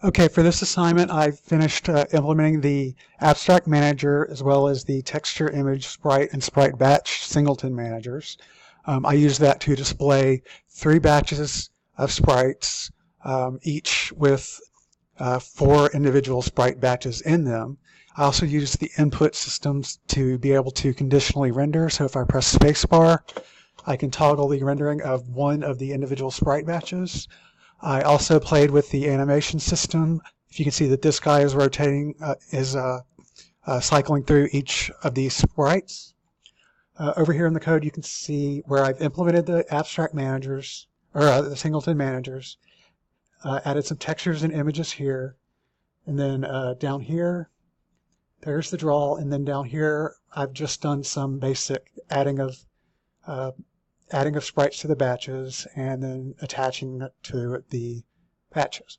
Okay, for this assignment, I finished implementing the abstract manager as well as the texture, image, sprite, and sprite batch singleton managers. I use that to display 3 batches of sprites, each with 4 individual sprite batches in them. I also use the input systems to be able to conditionally render. So if I press spacebar, I can toggle the rendering of one of the individual sprite batches. I also played with the animation system. If you can see that this guy is rotating, cycling through each of these sprites. Over here in the code, you can see where I've implemented the abstract managers, or the singleton managers, added some textures and images here, and then down here, there's the draw, and then down here, I've just done some basic adding of sprites to the batches and then attaching it to the batches.